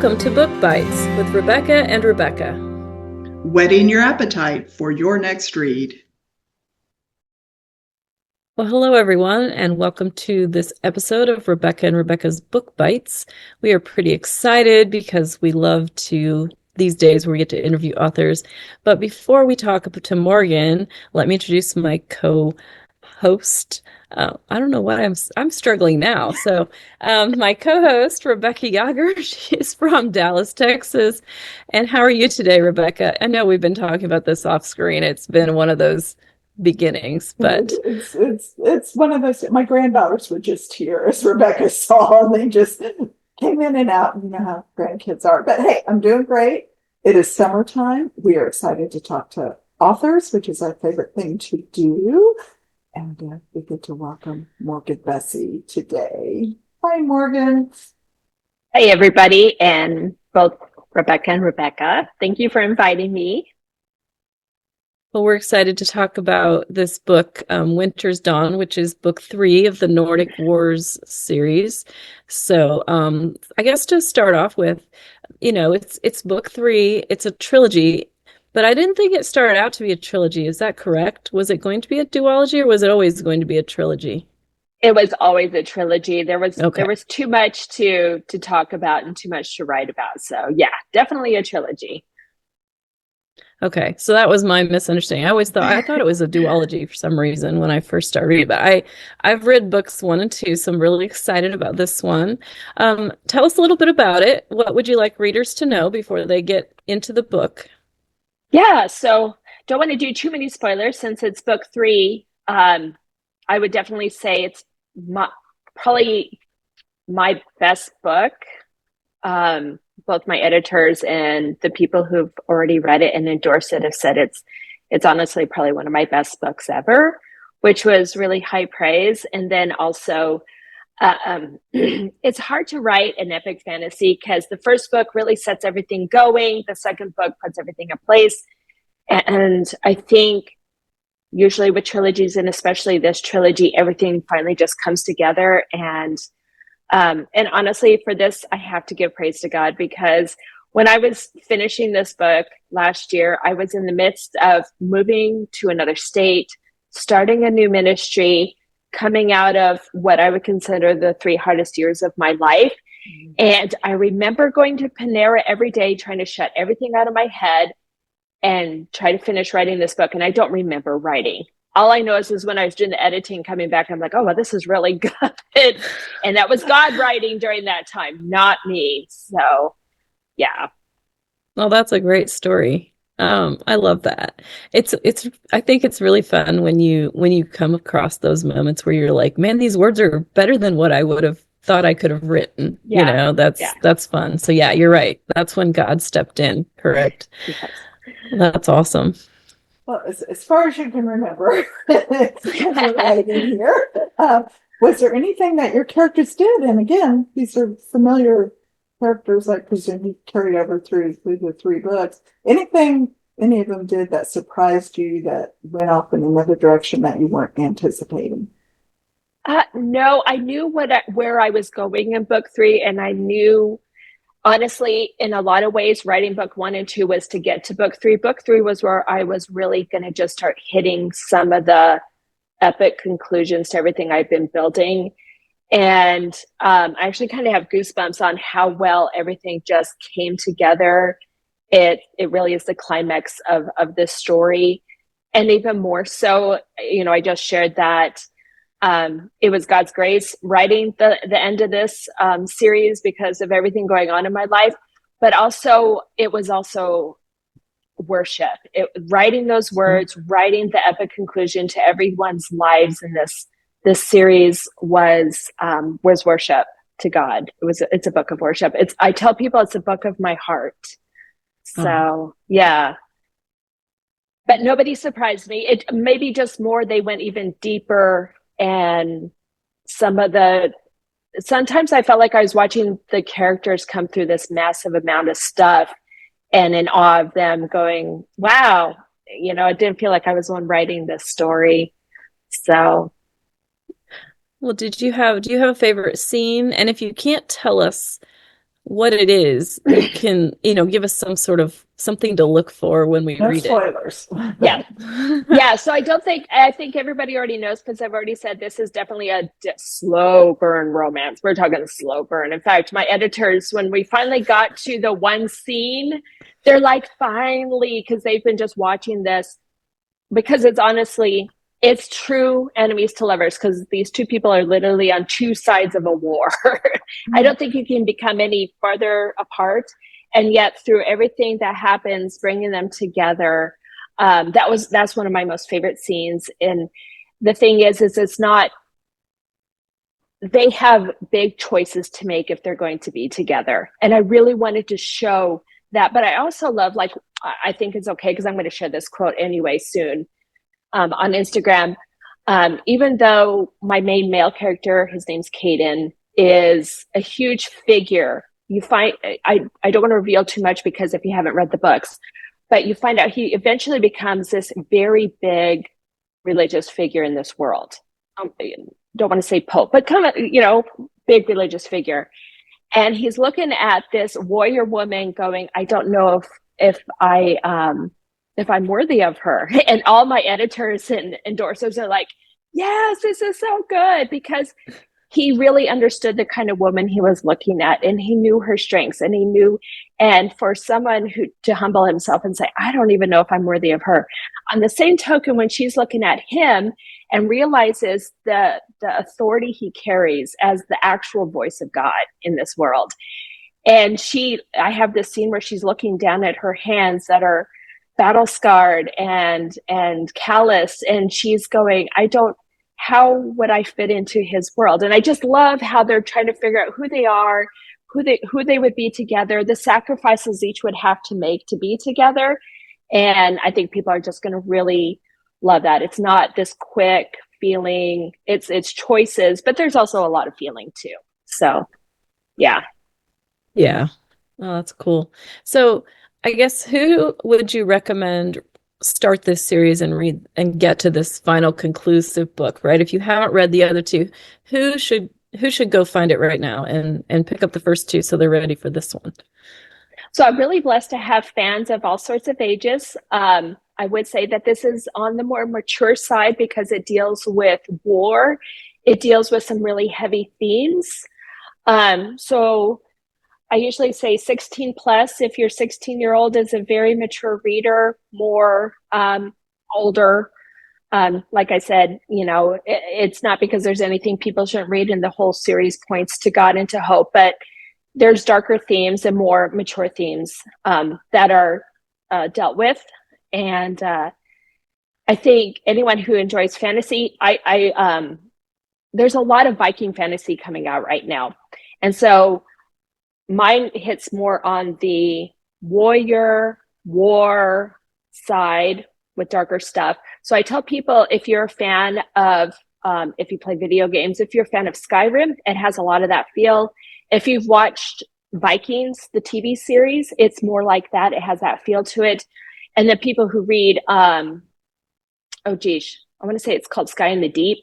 Welcome to Book Bites with Rebecca and Rebecca. Whetting your appetite for your next read. Well, hello everyone, and welcome to this episode of Rebecca and Rebecca's Book Bites. We are pretty excited because we love to, these days where we get to interview authors. But before we talk to Morgan, let me introduce my co-host. I don't know what I'm struggling now. So my co-host, Rebecca Yager, she's from Dallas, Texas. And how are you today, Rebecca? I know we've been talking about this off screen. It's been one of those beginnings, but it's one of those. My granddaughters were just here, as Rebecca saw, and they just came in and out. And you know how grandkids are. But hey, I'm doing great. It is summertime. We are excited to talk to authors, which is our favorite thing to do. And we get to welcome Morgan Busse today. Hi, Morgan. Hey, everybody, and both Rebecca and Rebecca. Thank you for inviting me. well, we're excited to talk about this book, Winter's Dawn, which is book 3 of the Nordic Wars series. So I guess to start off with, it's book 3. It's a trilogy. But I didn't think it started out to be a trilogy. Is that correct? Was it going to be a duology, or was it always going to be a trilogy? It was always a trilogy. There was Okay. too much to talk about and too much to write about. So yeah, definitely a trilogy. Okay, so that was my misunderstanding. I thought it was a duology for some reason when I first started reading. But I've read books 1 and 2, so I'm really excited about this one. Tell us a little bit about it. What would you like readers to know before they get into the book? Yeah, so don't want to do too many spoilers since it's book 3. I would definitely say it's probably my best book. Both my editors and the people who've already read it and endorsed it have said it's honestly probably one of my best books ever, which was really high praise. And then also, it's hard to write an epic fantasy because the first book really sets everything going. The second book puts everything in place. And I think usually with trilogies, and especially this trilogy, everything finally just comes together. And honestly, for this, I have to give praise to God, because when I was finishing this book last year, I was in the midst of moving to another state, starting a new ministry, coming out of what I would consider the 3 hardest years of my life. And I remember going to Panera every day, trying to shut everything out of my head and try to finish writing this book. And I don't remember writing. All I know is when I was doing the editing, coming back, I'm like, oh, well, this is really good. And that was God writing during that time, not me. So, yeah. Well, that's a great story. I love that. I think it's really fun when you come across those moments where you're like, man, these words are better than what I would have thought I could have written. Yeah. That's fun. So yeah, you're right. That's when God stepped in, correct? Yes. That's awesome. Well, as far as you can remember, writing here, was there anything that your characters did? And again, these are familiar characters, I presume you carried over through the 3 books. Anything any of them did that surprised you, that went off in another direction that you weren't anticipating? No, I knew where I was going in book 3, and I knew, honestly, in a lot of ways, writing book 1 and 2 was to get to book 3. Book 3 was where I was really going to just start hitting some of the epic conclusions to everything I've been building. And I actually kind of have goosebumps on how well everything just came together. It really is the climax of this story. And even more so, I just shared that it was God's grace writing the end of this series because of everything going on in my life. But also, it was also worship. Writing those words, writing the epic conclusion to everyone's lives in this series was worship to God. It's a book of worship. I tell people it's a book of my heart. So yeah. But nobody surprised me. It maybe just more, they went even deeper, and sometimes I felt like I was watching the characters come through this massive amount of stuff and in awe of them, going, wow, it didn't feel like I was the one writing this story. So. Well, do you have a favorite scene? And if you can't tell us what it is, you can, give us some sort of something to look for when we No read spoilers. Yeah. it. Yeah. So I think everybody already knows because I've already said this is definitely a slow burn romance. We're talking slow burn. In fact, my editors, when we finally got to the one scene, they're like, finally, because they've been just watching this, because it's true enemies to lovers, because these two people are literally on two sides of a war. I don't think you can become any farther apart. And yet through everything that happens, bringing them together, that's one of my most favorite scenes. And the thing is it's not, they have big choices to make if they're going to be together. And I really wanted to show that. But I also love, like, I think it's okay because I'm going to share this quote anyway soon on Instagram. Even though my main male character, his name's Caden, is a huge figure, you find, I don't want to reveal too much because if you haven't read the books, but you find out he eventually becomes this very big religious figure in this world. Don't want to say pope, but kind of, big religious figure. And he's looking at this warrior woman going, I don't know if I'm worthy of her. And all my editors and endorsers are like, yes, this is so good, because he really understood the kind of woman he was looking at, and he knew her strengths, and he knew, and for someone who to humble himself and say, I don't even know if I'm worthy of her. On the same token, when she's looking at him and realizes the authority he carries as the actual voice of God in this world. And I have this scene where she's looking down at her hands that are battle scarred and callous, and she's going, how would I fit into his world? And I just love how they're trying to figure out who they are, who they would be together, the sacrifices each would have to make to be together. And I think people are just going to really love that. It's not this quick feeling, it's choices, but there's also a lot of feeling too. So yeah. Yeah. Oh, that's cool. So I guess who would you recommend start this series and read and get to this final conclusive book, right? If you haven't read the other two, who should go find it right now and pick up the first two so they're ready for this one? So I'm really blessed to have fans of all sorts of ages. I would say that this is on the more mature side because it deals with war. It deals with some really heavy themes. So I usually say 16 plus. If your 16-year-old is a very mature reader, more older, like I said, it's not because there's anything people shouldn't read, and the whole series points to God and to hope, but there's darker themes and more mature themes that are dealt with. And I think anyone who enjoys fantasy, there's a lot of Viking fantasy coming out right now. And so mine hits more on the warrior war side with darker stuff. So I tell people, if you're a fan of, if you play video games, if you're a fan of Skyrim, it has a lot of that feel. If you've watched Vikings, the TV series, it's more like that. It has that feel to it. And the people who read, I want to say it's called Sky in the Deep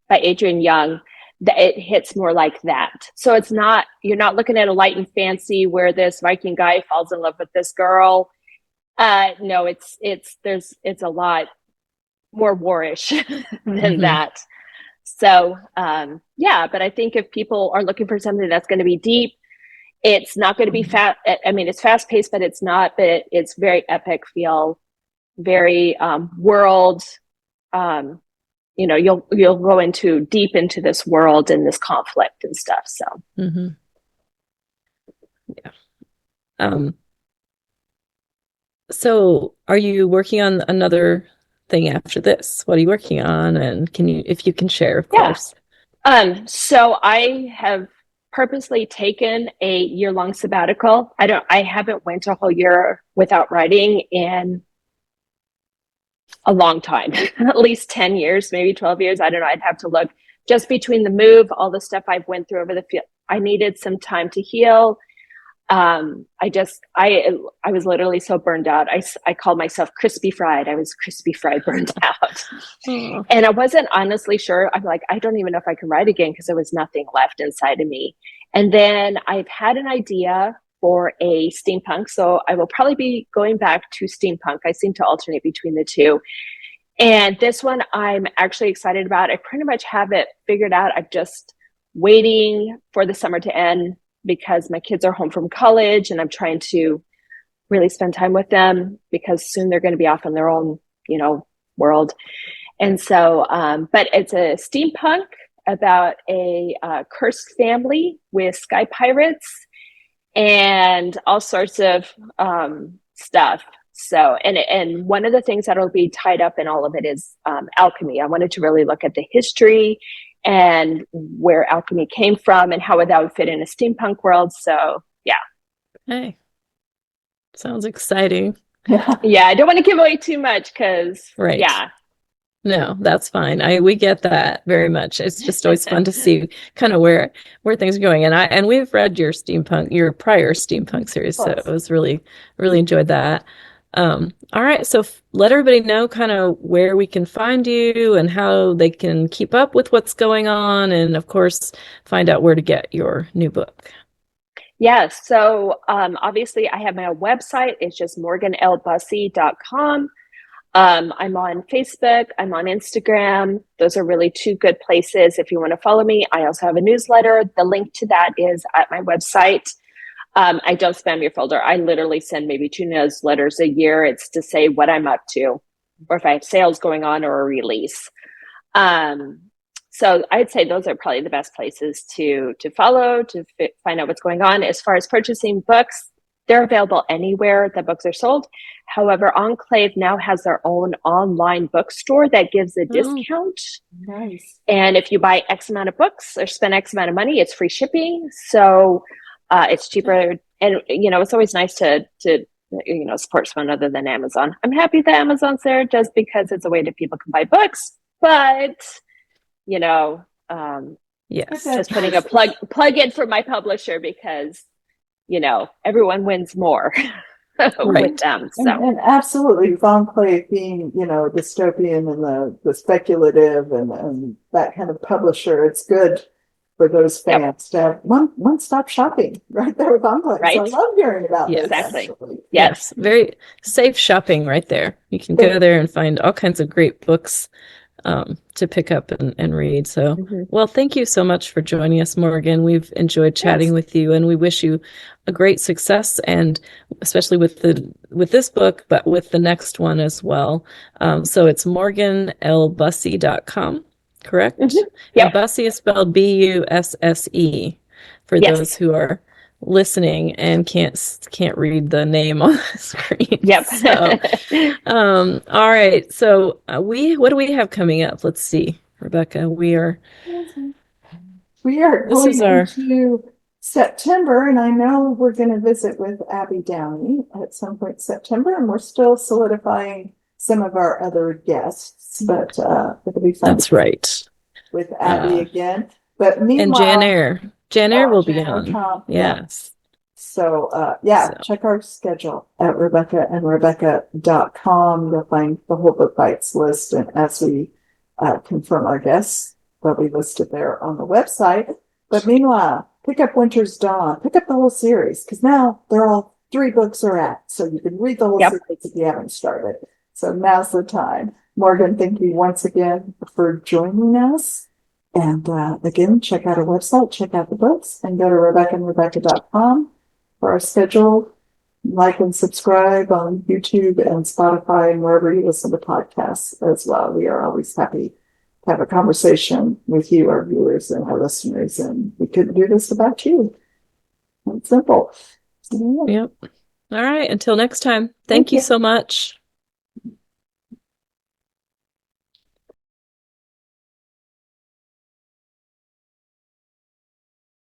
by Adrian Young, that it hits more like that. So it's not, you're not looking at a light and fancy where this Viking guy falls in love with this girl. No, it's a lot more warish than that. So, but I think if people are looking for something that's going to be deep, it's not going to be fast. I mean, it's fast paced, but it's not, but it's very epic feel, very, world, you'll go deep into this world and this conflict and stuff. So, yeah. So are you working on another thing after this? What are you working on? And if you can share, of course. So I have purposely taken a year-long sabbatical. I haven't went a whole year without writing in a long time, at least 10 years, maybe 12 years. I don't know. I'd have to look. Just between the move, all the stuff I've went through over the field, I needed some time to heal. I was literally so burned out. I called myself crispy fried. I was crispy fried, burned out. And I wasn't honestly sure. I'm like, I don't even know if I can write again because there was nothing left inside of me. And then I've had an idea for a steampunk. So I will probably be going back to steampunk. I seem to alternate between the two. And this one I'm actually excited about. I pretty much have it figured out. I'm just waiting for the summer to end because my kids are home from college and I'm trying to really spend time with them because soon they're going to be off on their own, world. And so, but it's a steampunk about a cursed family with sky pirates and all sorts of stuff. So, and one of the things that'll be tied up in all of it is alchemy. I wanted to really look at the history and where alchemy came from and how that would fit in a steampunk world. So, yeah. Hey, sounds exciting. Yeah, I don't want to give away too much because, Right. yeah. No, that's fine. We get that very much. It's just always fun to see kind of where things are going. And we've read your prior steampunk series, so it was really enjoyed that. All right, so let everybody know kind of where we can find you and how they can keep up with what's going on, and of course, find out where to get your new book. Yeah, so obviously I have my own website. It's just morganlbusse.com. I'm on Facebook. I'm on Instagram. Those are really two good places if you want to follow me. I also have a newsletter. The link to that is at my website. I don't spam your folder. I literally send maybe 2 newsletters a year. It's to say what I'm up to, or if I have sales going on or a release. So I'd say those are probably the best places to follow, to find out what's going on. As far as purchasing books, they're available anywhere that books are sold. However, Enclave now has their own online bookstore that gives a discount. Nice. And if you buy X amount of books or spend X amount of money, it's free shipping. So it's cheaper. And, it's always nice to support someone other than Amazon. I'm happy that Amazon's there just because it's a way that people can buy books. But, yes, just putting a plug in for my publisher because, everyone wins more with them. So. And absolutely, Enclave being, dystopian and the speculative and that kind of publisher, it's good for those fans to have one-stop shopping right there with Enclave. Right. So I love hearing about this. Exactly. Actually. Yes, very safe shopping right there. You can go there and find all kinds of great books to pick up and read. So, well, thank you so much for joining us, Morgan. We've enjoyed chatting with you, and we wish you a great success, and especially with this book, but with the next one as well. So it's morganlbusse.com, correct? Yeah. And Busse is spelled Busse for those who are listening and can't read the name on the screen. Yep. So, all right. So what do we have coming up? Let's see, Rebecca. We are going into September, and I know we're going to visit with Abby Downey at some point in September, and we're still solidifying some of our other guests, but it'll be fun. That's right. With Abby again. But meanwhile, and Jan Eyre will be on. Tom, yes. So, check our schedule at RebeccaandRebecca.com. You'll find the whole Book Bites list. And as we confirm our guests, they'll be listed there on the website. But meanwhile, pick up Winter's Dawn. Pick up the whole series because now they're all 3 books are out. So you can read the whole series if you haven't started. So now's the time. Morgan, thank you once again for joining us. And again, check out our website, check out the books, and go to RebeccaandRebecca.com for our schedule. Like and subscribe on YouTube and Spotify and wherever you listen to podcasts as well. We are always happy to have a conversation with you, our viewers and our listeners, and we couldn't do this without you. It's simple. Yep. All right. Until next time. Thank you so much.